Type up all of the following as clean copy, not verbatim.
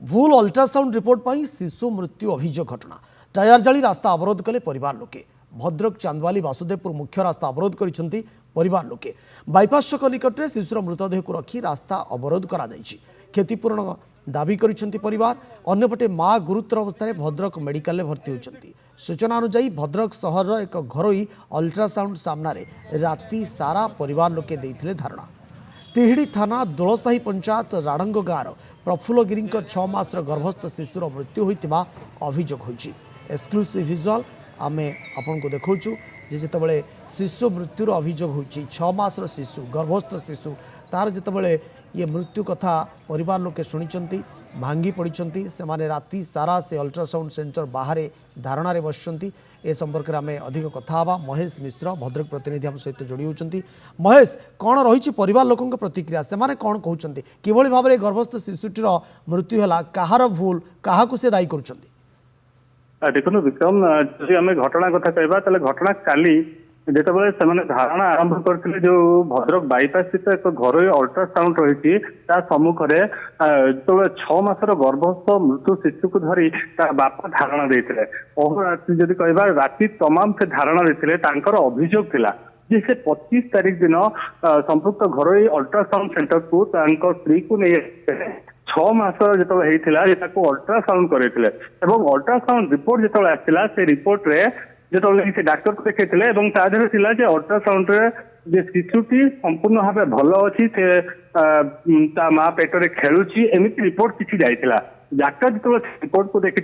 भूल ultrasound report पर शिशु मृत्यु अभियोग घटना टायर जाली रास्ता अवरोध कले परिवार लोके भद्रक चांदवाली वासुदेवपुर मुख्य रास्ता अवरोध करिसेंती परिवार लोके बाईपास छक निकट में शिशुर मृतदेह को रखी रास्ता अवरोध करा जायछि क्षतिपूरण दाबी करिसेंती परिवार अन्यपटे मां गुरुतर अवस्था भद्रक मेडिकल भर्ती होती सूचना अनुसार भद्रक सहर एक घरोई अल्ट्रासाउंड सामने राति सारा परिवार लोके देइथिले धारणा तिहिड़ी थाना दोलसाही पंचायत राडंग गाँव प्रफुल्लगिरी 6 मासर गर्भस्थ शिशुर मृत्यु होता अभियोग होती एक्सक्लूसिव विजुअल आम आपन को देखौछु जे जेतबेले शिशु मृत्युर अभियोग होती 6 मासर शिशु गर्भस्थ शिशु तार जेतबेले ये मृत्यु कथा परिवार लोके शुणिचंती भांगी पड़िचंती से माने राति सारा से अल्ट्रासाउंड सेंटर बाहर धारणा रे बसचंती ए संपर्क में आम अधिक कथा हवा महेश मिश्र भद्रक प्रतिनिधि आम सहित जोड़ी होती महेश कौन रही परिवार लोकों प्रतिक्रिया से माने कौन कहते किभली भाव में गर्भस्थ शिशुटीर मृत्यु है कहार भूल क्या से दायी करुँच देखो विक्रम जब आम घटना कथा कहवा घटना काली जितेबाला से धारणा आरंभ करते जो भद्रक बाईपास स्थित एक घर अल्ट्रासाउंड रही सम्मुखें जो 6 मासर गर्भस्थ मृत्यु शिशु को धरी बापा धारणा देते जदि कहवा राति तमाम से धारणा देते अभियोग थिला जे से 25 तारीख दिन संपुक्त घर अल्ट्रासाउंड सेंटर को स्त्री को नहीं 6 मास जो अल्ट्रासाउंड करते अल्ट्रासाउंड रिपोर्ट जो आसला से रिपोर्ट रे जो से डाक्टर को देखते अल्ट्रासाउंड जे शिशुटी संपूर्ण भाव भल अच्छी से माँ पेटर खेलुची एमती रिपोर्ट किसी जाइला डाक्टर जो रिपोर्ट को देखी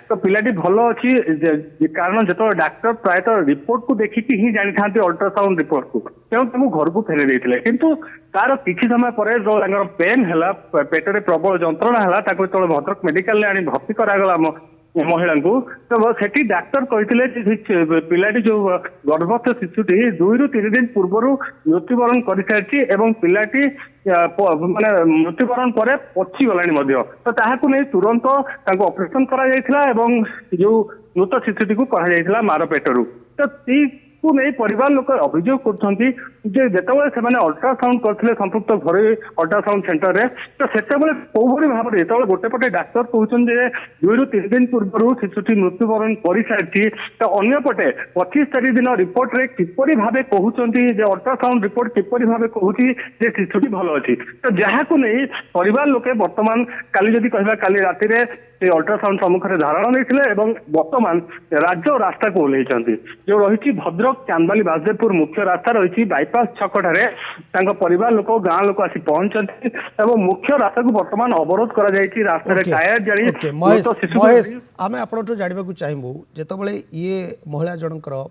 तो पिलाटी भल अच्छी कारण जो डाक्टर प्रायतः रिपोर्ट को देखिकी ही जानी था अल्ट्रासाउंड रिपोर्ट को तेणु घर को फेरे देते किंतु तार किसी समय पर जो पेन है पेटरे प्रबल जंत्रणा है जो भद्रक मेडिकल आनी भर्ती करागला महिला को तो सेठी डाक्तर कहते पिलाटी जो गर्भस्थ शिशुटी 2 ରୁ 3 दिन पूर्व मृत्युवरण कर सारी पिलाटी माने मृत्युवरण पर पची गलानी तो ताहाकु नहीं तुरंत ऑपरेशन करा जो मृत शिशुटी को कहा मार पेटरू तो को नहीं परिवार लोक अभियोग करते अल्ट्रासाउंड करते संपुक्त घर अल्ट्रासाउंड सेंटर रे तो सेतबेले कोभली भाव में जो गोटे पटे डाक्तर कहते 2 ରୁ 3 दिन पूर्व शिशुटी मृत्युवरण कर सारी तो अन्यपटे 25 तारीख दिन रिपोर्ट रे किपरि भाव कहते अल्ट्रासाउंड रिपोर्ट किपरि भाव कहूँ शिशुटी भल अच्छी तो जहाँ को नहीं परिवार लोके वर्तमान काली जदि कहवा काली राति रे अल्ट्रासाउंड सम्मुखें धारणा नहीं वर्तमान राज्य रास्ता को ओह्लैंती जो रही भद्रक चांदवाली वासुदेवपुर मुख्य रास्ता रही बाईपास छकटारे परिवार लोक गाँ लोक आसी पहुंचती मुख्य रास्ता को वर्तमान अवरोध कर रास्ता टायर जाली महेश आम आपठू जानवा चाहबू जितेबाला ये महिला जनकर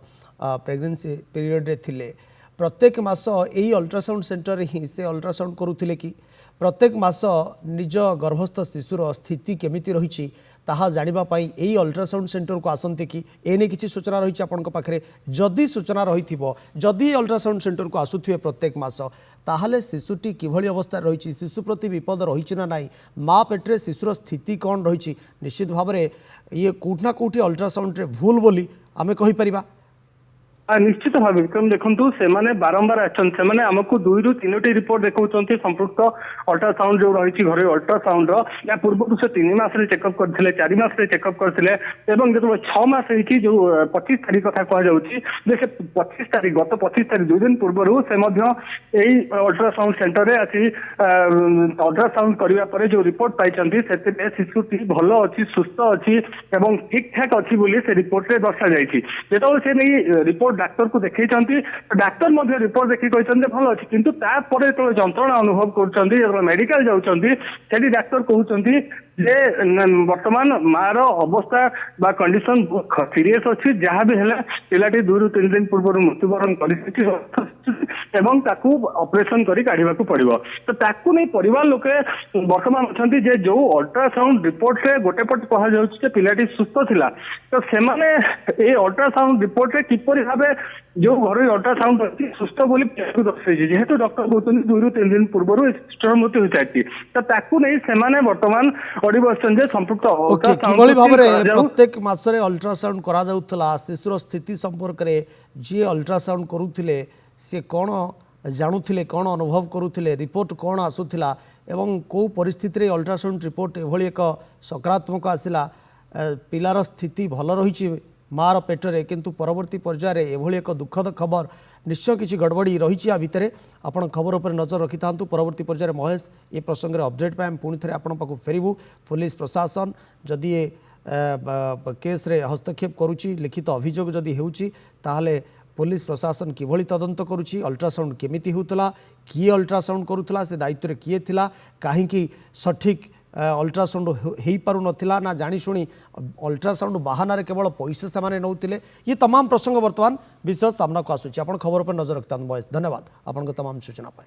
प्रेगनेंसी पीरियड रे प्रत्येक मास यही अल्ट्रासाउंड सेंटर ही से अल्ट्रासाउंड करुले कि प्रत्येक मास निज गर्भस्थ शिशुर स्थिति केमिति रही ताहा जानिबापाई यही अल्ट्रासाउंड सेंटर को आसंते कि एने किसी सूचना रही आपन पाखे जदि सूचना रही जदि अल्ट्रासाउंड सेंटर को आसुथिबे प्रत्येक मास ताहले शिशुटी किभली अवस्था रही शिशु प्रति विपद रही ना नाई माँ पेट्रे शिशुर स्थिति कौन रही निश्चित भाव में ये कौटना कौटी अल्ट्रासाउंड रे भूल बोली आमे कहि परिबा निश्चित भाव विक्रम देखु से बारंबार आमको 2 ରୁ 3ଟି रिपोर्ट देखते संपुक्त अल्ट्रासाउंड जो रही घर अल्ट्रासाउंड या पूर्व से 3 मास चेकअप करते 4 मास चेकअप करते जो 6 मास जो 25 तारीख कथा कहुचे 25 तारीख गत 25 तारीख 2 दिन पूर्व से अल्ट्रासाउंड सेंटर में आसी अल्ट्रासाउंड करने जो रिपोर्ट पाई से शिशुटी भल अच्छी सुस्थ अच्छी ठीक ठाक अच्छी से रिपोर्ट में दर्शा जाती से नहीं रिपोर्ट डाक्तर को देखते डाक्तर रिपोर्ट देखिए कहते भल अच्छी किंतु तापर जो जंत्रणा अनुभव कर मेडिकल जाती डाक्तर कहते जे वर्तमान मार अवस्था बा कंडीशन सीरियस अच्छी जहाँ भी है पिलाटी 2 ରୁ 3 दिन पूर्व मृत्युवरण कर ऑपरेशन करी काढ़ा पड़ो तो ताकू नहीं परिवार लोके वर्तमान अच्छा जो अल्ट्रासाउंड रिपोर्ट रे गोटे पट कह पिलाटी सुस्थ थिला तो सेमाने ए अल्ट्रासाउंड रिपोर्ट रे किपरि भाबे जो घर अल्ट्रासाउंड अच्छी सुस्थ बोली दर्शाई जेहेतु डॉक्टर कहते 2 ରୁ 3 दिन पूर्व शिशुर मृत्यु हो सारी तो ताकू नहीं सेमाने वर्तमान अड़ी बसचन संपुक्त प्रत्येक मासरे अल्ट्रासाउंड करा जाउथला शिशुर स्थिति संपर्क रे जे अल्ट्रासाउंड करूथिले से कौन जानुथिले कौन अनुभव करूथिले रिपोर्ट कौन आसुथिला एवं कौ परिस्थिति रे अल्ट्रासाउंड रिपोर्ट एभली एक सकारात्मक आसिला पिलार स्थिति भल रही मार पेटरे किंतु परवर्ती पर्यायर एभली एक दुखद खबर निश्चय किसी गड़बड़ी रही भितर आपण खबर उपर नजर रखि था परवर्ती पर्यायर महेश ये प्रसंग में अपडेट पाए पुणी थे आपण पाखु फेरबू पुलिस प्रशासन जदि ये केस रे हस्तक्षेप करुच्ची लिखित अभियोग जदि होउची ताहले पुलिस प्रशासन किभली तदंत करुच्ची अल्ट्रासाउंड केमिति होउतला किए अल्ट्रासाउंड करुतला से दायित्व किए थिला काहींकी सठिक अल्ट्रासाउंड हो पारु नथिला ना जानी शुणी अल्ट्रासाउंड बहाना केवल पैसा से नौतिले ये तमाम प्रसंग वर्तमान विषय सामना को आसुची आपण खबर पर नजर रखता महेश धन्यवाद आपण तमाम सूचना पाए।